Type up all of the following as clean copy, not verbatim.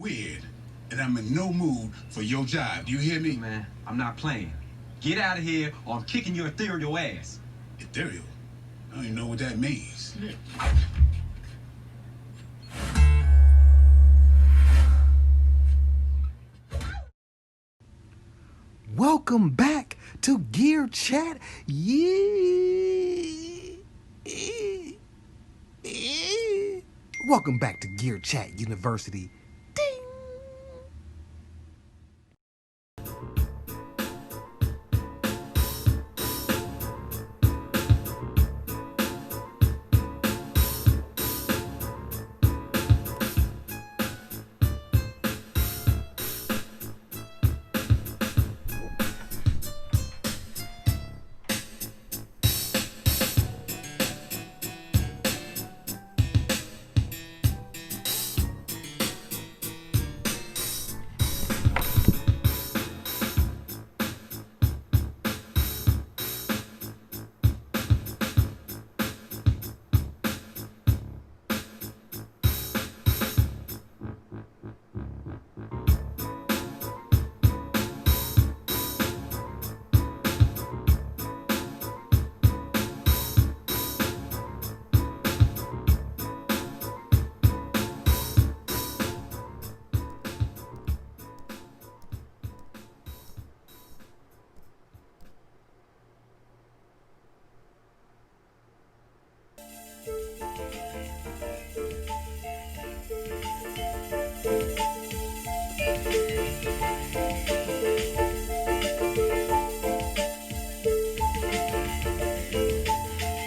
weird, and I'm in no mood for your job. Do you hear me? Man, I'm not playing. Get out of here or I'm kicking your ethereal ass. Ethereal? I don't even know what that means. Welcome back to Gear Chat. Welcome back to Gear Chat University. Ding.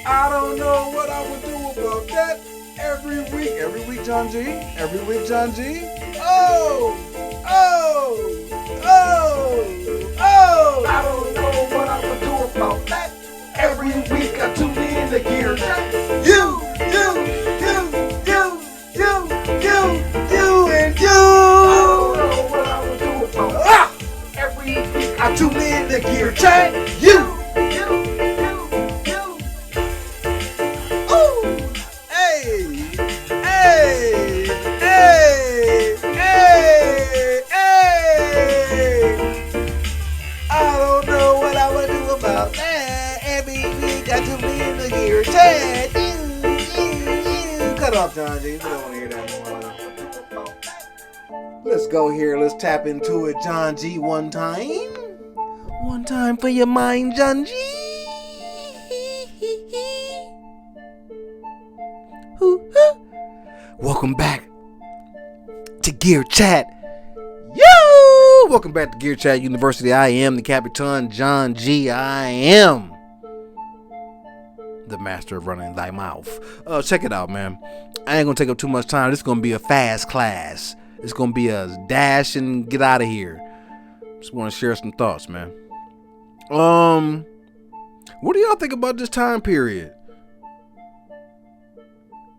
I don't know what I would do about that. Every week, John G. Every week, John G. Oh! I don't know what I would do about that. Every week I tune in to Gear Chat. You, and you. I don't know what I would do about that. Every week I tune in to Gear Chat. You. Cut off, John G. We don't want to hear that more. Let's go here. Let's tap into it, John G. One time. One time for your mind, John G. Welcome back to Gear Chat. Welcome back to Gear Chat University. I am the Capitan John G. I am the master of running thy mouth. Check it out, man. I ain't gonna take up too much time. This is gonna be a fast class. It's gonna be a dash and get out of here. Just want to share some thoughts, man. What do y'all think about this time period?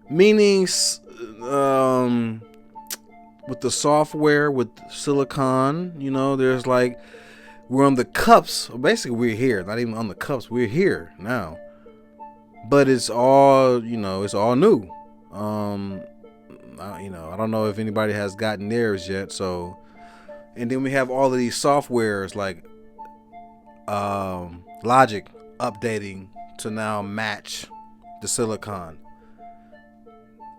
Meaning, with the software, with Silicon, there's like, we're on the cups. Basically, we're here. Not even on the cups. We're here now. But it's all, it's all new. I don't know if anybody has gotten theirs yet. So, and then we have all of these softwares like Logic updating to now match the Silicon.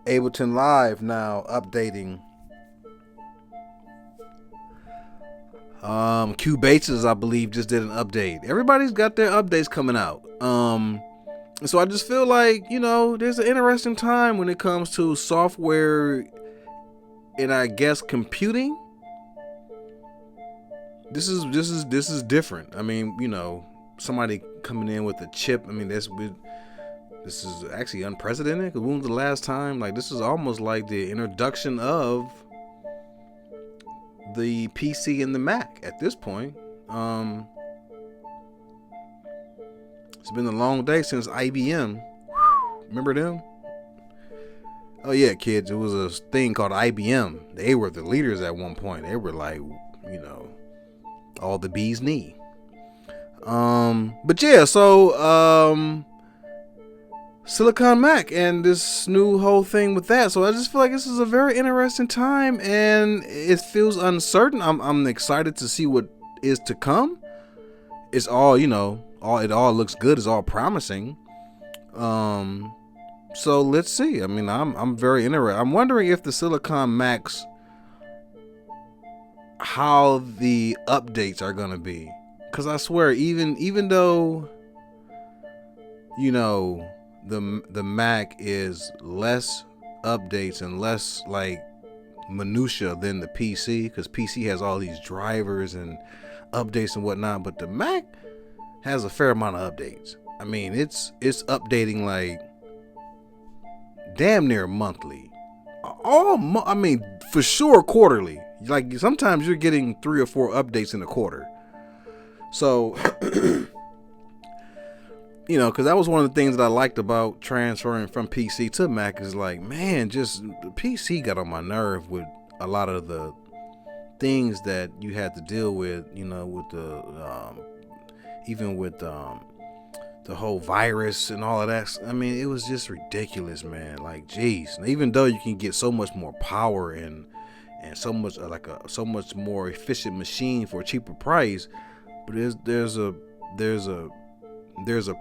Ableton Live now updating. Cubases, I believe, just did an update. Everybody's got their updates coming out. So I just feel like, there's an interesting time when it comes to software and I guess computing. This is different. I mean, somebody coming in with a chip. I mean, this is actually unprecedented. Because when was the last time? Like, this is almost like the introduction of the PC and the Mac at this point. It's been a long day since IBM. Remember them? Oh yeah, kids. It was a thing called IBM. They were the leaders at one point. They were like, all the bee's knee. But yeah, so Silicon Mac and this new whole thing with that. So I just feel like this is a very interesting time, and it feels uncertain. I'm excited to see what is to come. It's all, it all looks good. It's all promising. So let's see. I mean, I'm very interested. I'm wondering if the Silicon Macs, how the updates are gonna be, because I swear, even though the Mac is less updates and less like minutia than the PC, because PC has all these drivers and updates and whatnot, but the Mac has a fair amount of updates. I mean, it's updating like damn near monthly, for sure quarterly. Like sometimes you're getting 3 or 4 updates in a quarter. So because that was one of the things that I liked about transferring from PC to Mac, is like, man, just the PC got on my nerve with a lot of the things that you had to deal with, with the even with the whole virus and all of that. I mean, it was just ridiculous, man. Like, geez. Even though you can get so much more power and so much so much more efficient machine for a cheaper price, but there's a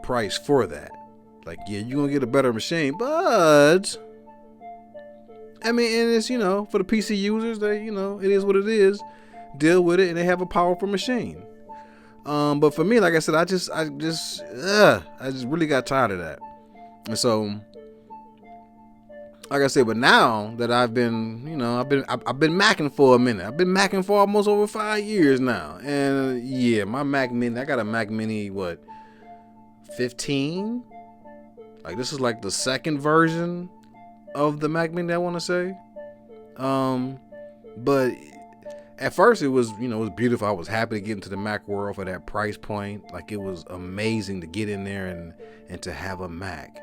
price for that. Like, yeah, you're gonna get a better machine, but I mean, and it's, for the PC users, they, it is what it is. Deal with it, and they have a powerful machine. But for me, like I said, I just really got tired of that. And so, like I said, but now that I've been Macking for a minute. I've been Macking for almost over 5 years now. And yeah, my Mac Mini, I got a Mac Mini, 15? Like, this is like the second version of the Mac Mini, I want to say. But at first it was, it was beautiful. I was happy to get into the Mac world for that price point. Like, it was amazing to get in there and to have a Mac.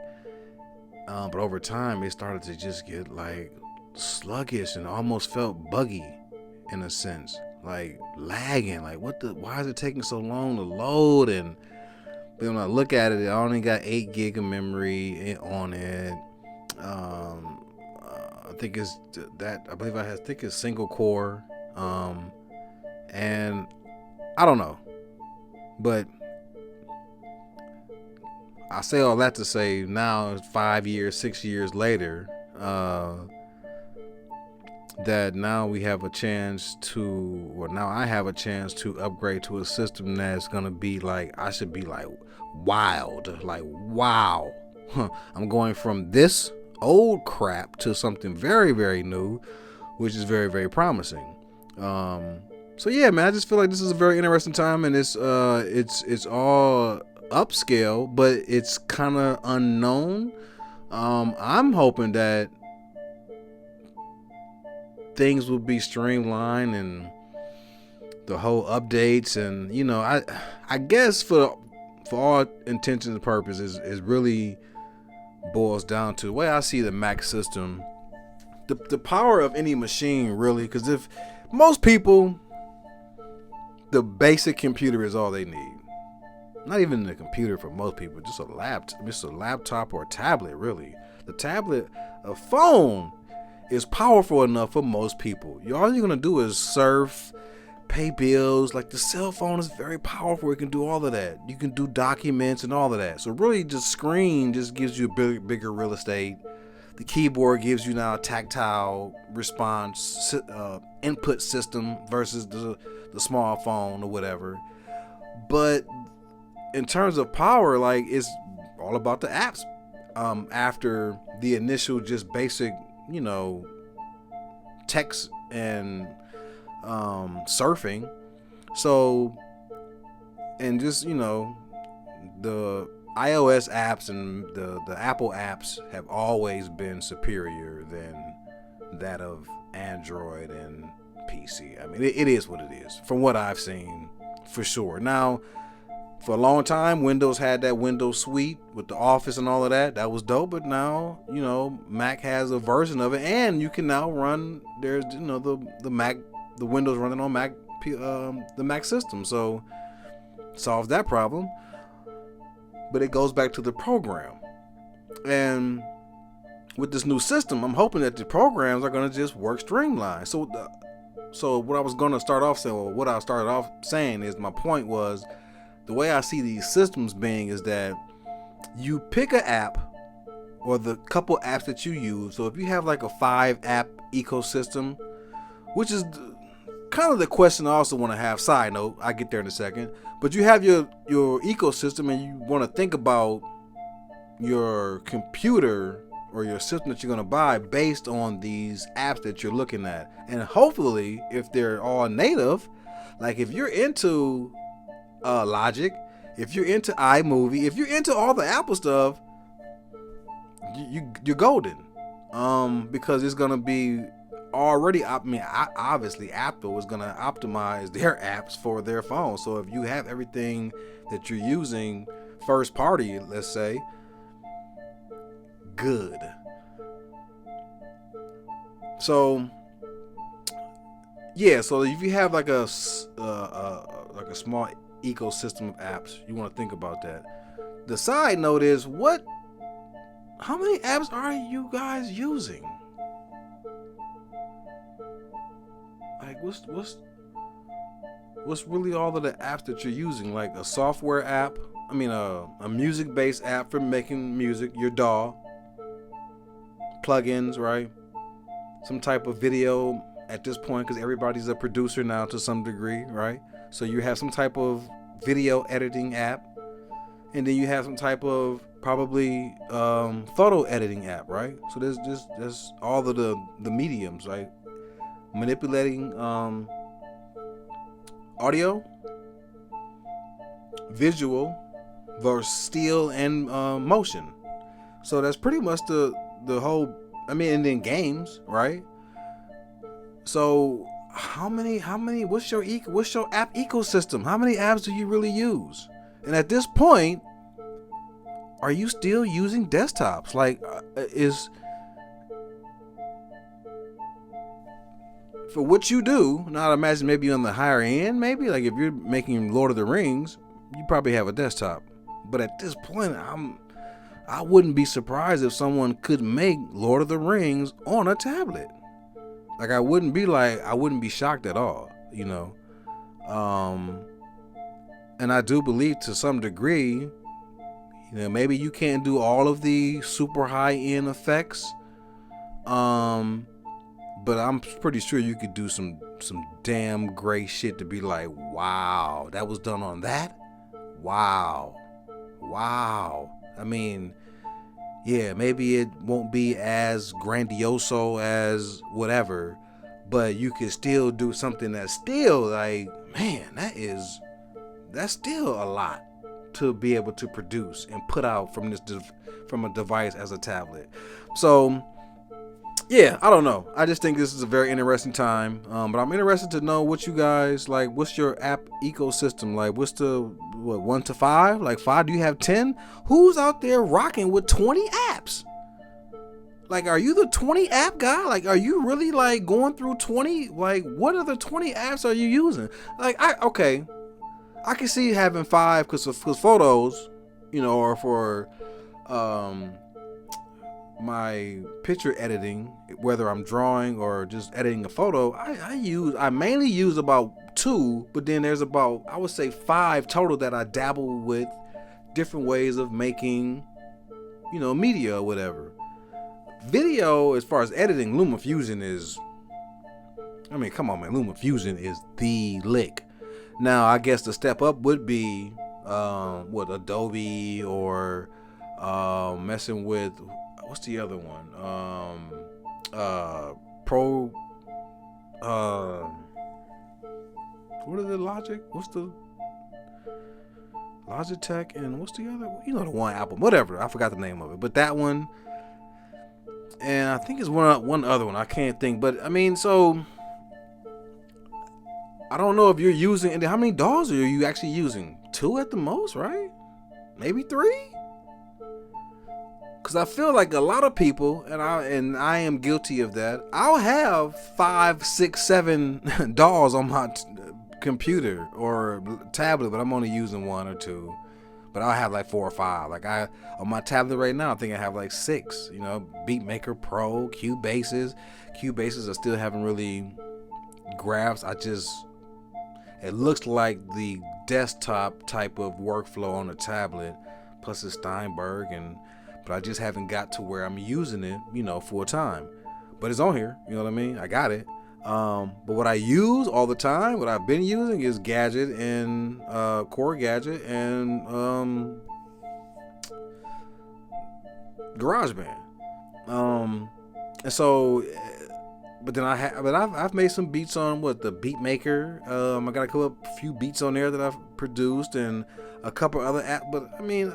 But over time, it started to just get like sluggish and almost felt buggy in a sense, like lagging. Like, why is it taking so long to load? And when I look at it, I only got 8 gig of memory on it. I think it's that. I believe I think it's single core. And I don't know, but I say all that to say, now 5 years, 6 years later, that now we have a chance to, or now I have a chance to upgrade to a system that's gonna be like, I should be like wild, like wow. I'm going from this old crap to something very, very new, which is very, very promising. So yeah, man, I just feel like this is a very interesting time, and it's all upscale, but it's kind of unknown. I'm hoping that things will be streamlined and the whole updates, and I guess for all intentions and purposes, it really boils down to the way I see the Mac system, the power of any machine, really, because if most people, the basic computer is all they need. Not even the computer for most people, just a laptop or a tablet, really. The tablet, a phone, is powerful enough for most people. All you're gonna do is surf, pay bills. Like, the cell phone is very powerful. It can do all of that. You can do documents and all of that. So really, just screen just gives you bigger real estate. The keyboard gives you now a tactile response input system versus the small phone or whatever. But in terms of power, like, it's all about the apps. After the initial just basic, text and surfing. So, and just, the iOS apps and the Apple apps have always been superior than that of Android and PC. I mean, it is what it is, from what I've seen, for sure. Now, for a long time, Windows had that Windows suite with the Office and all of that. That was dope. But now, Mac has a version of it, and you can now run, there's, the Mac, the Windows running on Mac, the Mac system. So, solves that problem. But it goes back to the program. And with this new system, I'm hoping that the programs are going to just work streamlined. So what I was going to start off saying, or what I started off saying is, my point was, the way I see these systems being is that you pick an app or the couple apps that you use. So if you have like a 5-app ecosystem, which is kind of the question I also want to have, side note, I get there in a second, but you have your ecosystem and you want to think about your computer or your system that you're going to buy based on these apps that you're looking at. And hopefully, if they're all native, like if you're into Logic, if you're into iMovie, if you're into all the Apple stuff, you're golden. Because it's going to be already, obviously Apple is going to optimize their apps for their phone. So if you have everything that you're using first party, let's say, good. So yeah, so if you have like a small ecosystem of apps, you want to think about that. The side note is, how many apps are you guys using? Like what's really all of the apps that you're using? Like a software app, a music based app for making music, your DAW, plugins, right? Some type of video at this point, because everybody's a producer now to some degree, right? So you have some type of video editing app, and then you have some type of probably photo editing app, right? So there's all of the mediums, right? Manipulating audio, visual versus still and motion. So that's pretty much the whole, and then games, right? So how many what's your app ecosystem? How many apps do you really use? And at this point, are you still using desktops? Like for what you do, now I imagine maybe on the higher end, maybe like if you're making Lord of the Rings, you probably have a desktop. But at this point, I wouldn't be surprised if someone could make Lord of the Rings on a tablet. Like I wouldn't be shocked at all, you know. And I do believe to some degree, you know, maybe you can't do all of the super high end effects. But I'm pretty sure you could do some damn great shit to be like, wow, that was done on that? Wow. I mean, yeah, maybe it won't be as grandioso as whatever, but you can still do something that's still like, man, that's still a lot to be able to produce and put out from a device as a tablet. So yeah, I don't know. I just think this is a very interesting time. But I'm interested to know what you guys like. What's your app ecosystem like? What's the 1 to 5? Like 5? Do you have 10? Who's out there rocking with 20 apps? Like, are you the 20 app guy? Like, are you really like going through 20? Like, what other 20 apps are you using? Like, I can see having 5 because photos, you know, or for my picture editing, whether I'm drawing or just editing a photo, I mainly use about 2, but then there's about, I would say 5 total that I dabble with different ways of making, you know, media or whatever. Video, as far as editing, LumaFusion is, I mean, come on, man, LumaFusion is the lick. Now, I guess the step up would be Adobe or messing with, what's the other one? What is it? Logic? What's the Logitech and what's the other? You know, the one Apple, whatever. I forgot the name of it, but that one. And I think it's one other one. I can't think, but I mean, so I don't know if you're using. And how many DAWs are you actually using? 2 at the most, right? Maybe 3. Because I feel like a lot of people, and I am guilty of that, I'll have 5, 6, 7 DAWs on my computer or tablet, but I'm only using 1 or 2. but I'll have like 4 or 5. Like on my tablet right now, I think I have like 6. You know, Beatmaker Pro, Cubases. Cubases I still haven't really grasped. It looks like the desktop type of workflow on a tablet, plus it's Steinberg, but I just haven't got to where I'm using it, you know, full time. But it's on here, you know what I mean? I got it. But what I use all the time, what I've been using is Gadget and Core Gadget and GarageBand. And so, but then I've made some beats on the Beatmaker. I got a few beats on there that I've produced and a couple other apps. But I mean,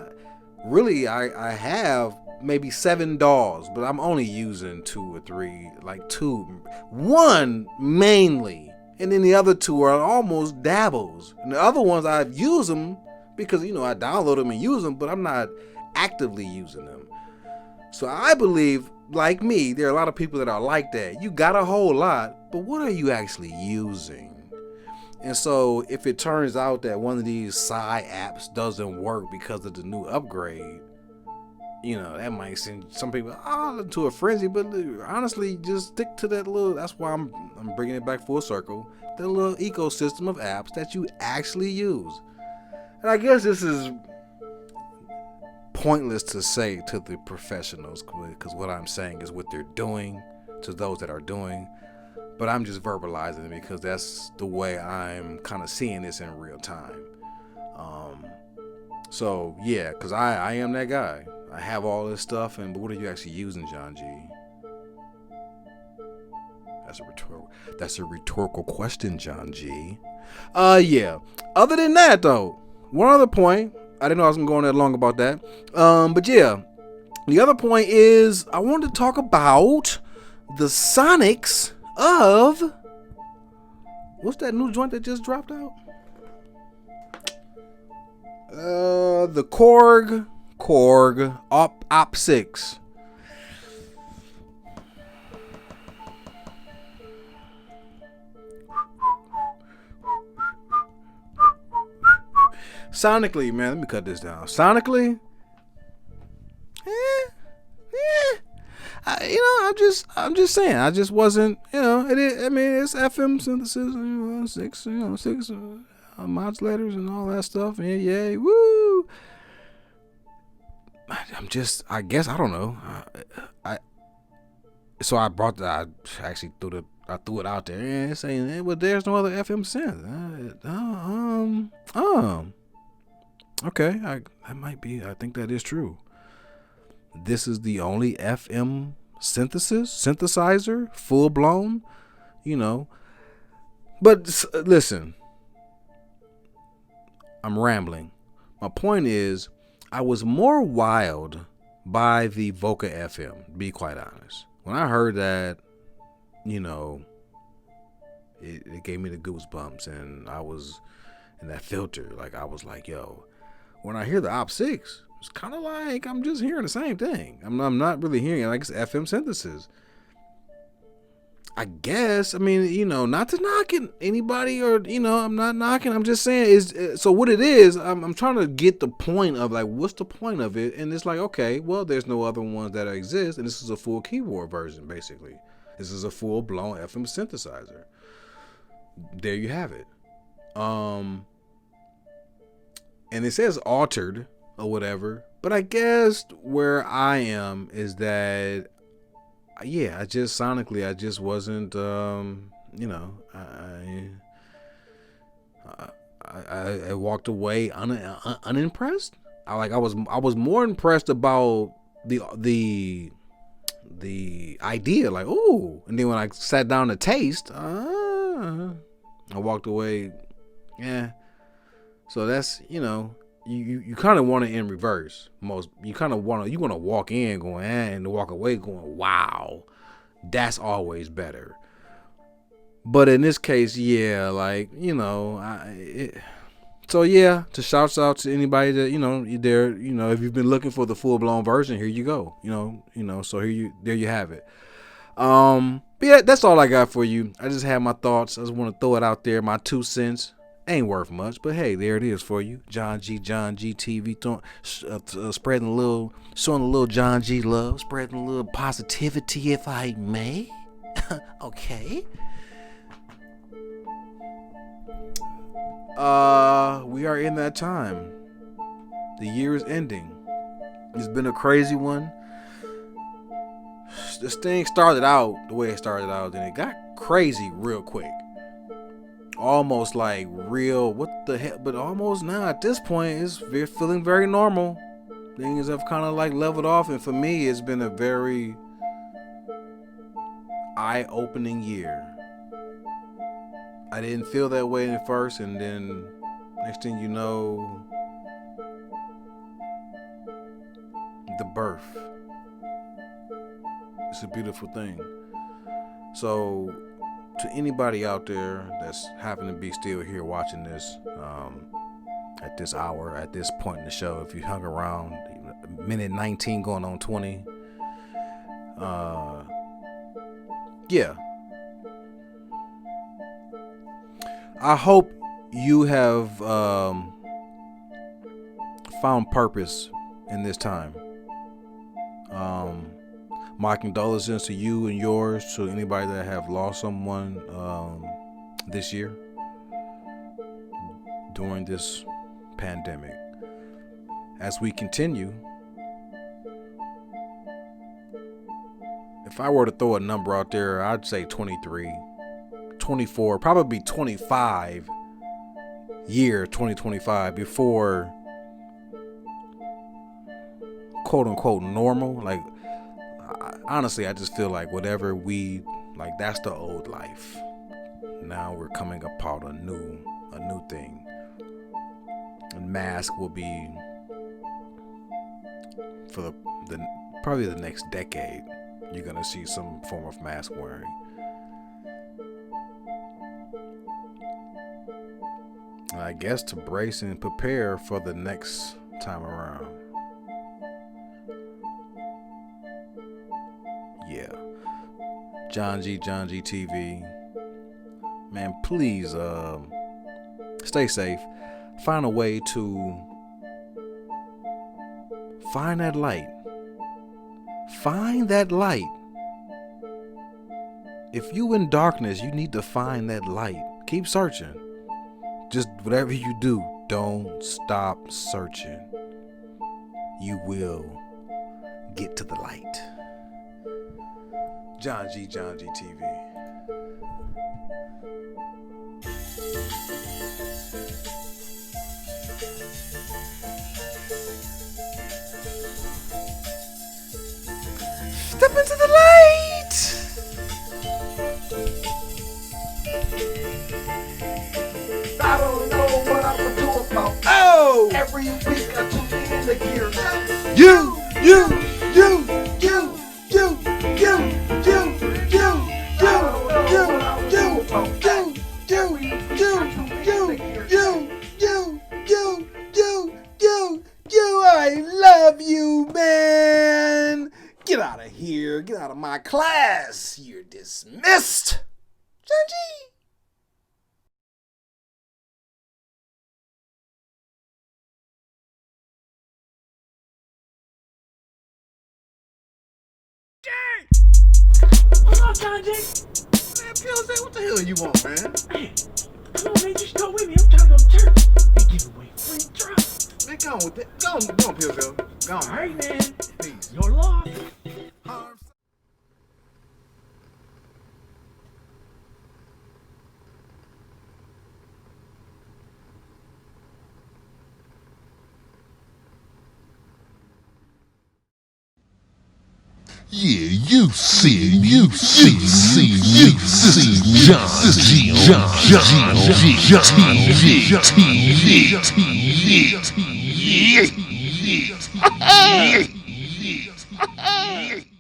really, I have maybe 7 DAWs, but I'm only using 2 or 3, like 2, 1 mainly, and then the other 2 are almost dabbles. And the other ones I've used them because, you know, I download them and use them, but I'm not actively using them. So I believe, like me, there are a lot of people that are like that. You got a whole lot, but what are you actually using? And so if it turns out that one of these side apps doesn't work because of the new upgrade, you know, that might send some people to a frenzy. But honestly, just stick to that little. That's why I'm bringing it back full circle. The little ecosystem of apps that you actually use. And I guess this is pointless to say to the professionals, because what I'm saying is what they're doing to those that are doing. But I'm just verbalizing it because that's the way I'm kind of seeing this in real time. So yeah, because I am that guy. I have all this stuff, but what are you actually using, John G? That's a rhetorical question, John G. Yeah. Other than that, though, one other point. I didn't know I was gonna go on that long about that. But yeah, the other point is I wanted to talk about the Sonics of what's that new joint that just dropped out? The Korg Op 6. Sonically, man, let me cut this down. Sonically, I'm just saying. I just wasn't, you know. I mean, it's FM synthesis, you know, 6 modulators and all that stuff. Yeah, yay, woo. I guess I don't know. So I brought that. I actually threw it out there and saying, well, there's no other FM synth. Okay, that might be. I think that is true. This is the only FM synthesizer, full blown, you know. But listen, I'm rambling. My point is, I was more wild by the Voca FM, to be quite honest. When I heard that, you know, it gave me the goosebumps, and I was in that filter. Like, I was like, yo, when I hear the Op 6, it's kind of like I'm just hearing the same thing. I'm not really hearing it like it's FM synthesis. I guess, I mean, you know, not to knock anybody, or, you know, I'm not knocking. I'm just saying so what it is, I'm trying to get the point of, like, what's the point of it? And it's like, okay, well, there's no other ones that exist. And this is a full keyboard version, basically. This is a full blown FM synthesizer. There you have it. And it says altered or whatever. But I guess where I am is that, yeah, I just wasn't, you know, I walked away unimpressed. I was more impressed about the idea, like, ooh, and then when I sat down to taste, I walked away, yeah. So that's, you know, you kind of want it in reverse. You want to walk in going, and walk away going, wow, that's always better. But in this case, yeah, like, you know, so yeah, to shout out to anybody that, you know, there, you know, if you've been looking for the full blown version, here you go, you know, so there you have it. But yeah, that's all I got for you. I just had my thoughts. I just want to throw it out there, my 2 cents. Ain't worth much, but hey, there it is for you. John G TV, spreading a little, showing a little John G love, spreading a little positivity, if I may. Okay. We are in that time. The year is ending. It's been a crazy one. This thing started out the way it started out, then it got crazy real quick. Almost like real, what the heck, but almost now at this point it's feeling very normal. Things have kind of like leveled off, and for me it's been a very eye-opening year. I didn't feel that way at first, and then next thing you know, the birth. It's a beautiful thing. So to anybody out there that's happen to be still here watching this at this hour, at this point in the show, if you hung around, minute 19 going on 20, yeah, I hope you have found purpose in this time. My condolences to you and yours, to anybody that have lost someone this year during this pandemic. As we continue, if I were to throw a number out there, I'd say 23, 24, probably 25 year 2025 before quote unquote normal. Like, honestly, I just feel like whatever we like, that's the old life. Now we're coming upon a new thing. And mask will be for the probably the next decade. You're gonna see some form of mask wearing. And I guess to brace and prepare for the next time around. Yeah. John G TV. Man, please stay safe. Find a way to find that light. Find that light. If you in darkness, you need to find that light. Keep searching. Just whatever you do, don't stop searching. You will get to the light. John G TV. Step into the light. I don't know what I'm gonna do about. Oh! Every week I tune in to Gear Check. You. I love you, man. Get out of here. Get out of my class. You're dismissed. John G. What's up, John J? Man, PLJ, what the hell you want, man? Hey, come on, man, just go with me. I'm trying to go to church. They give away free drugs. Man, go on with that. Go on, PLJ. Go on. All right, man. Peace. Your loss. Yeah, you see, John G, TV.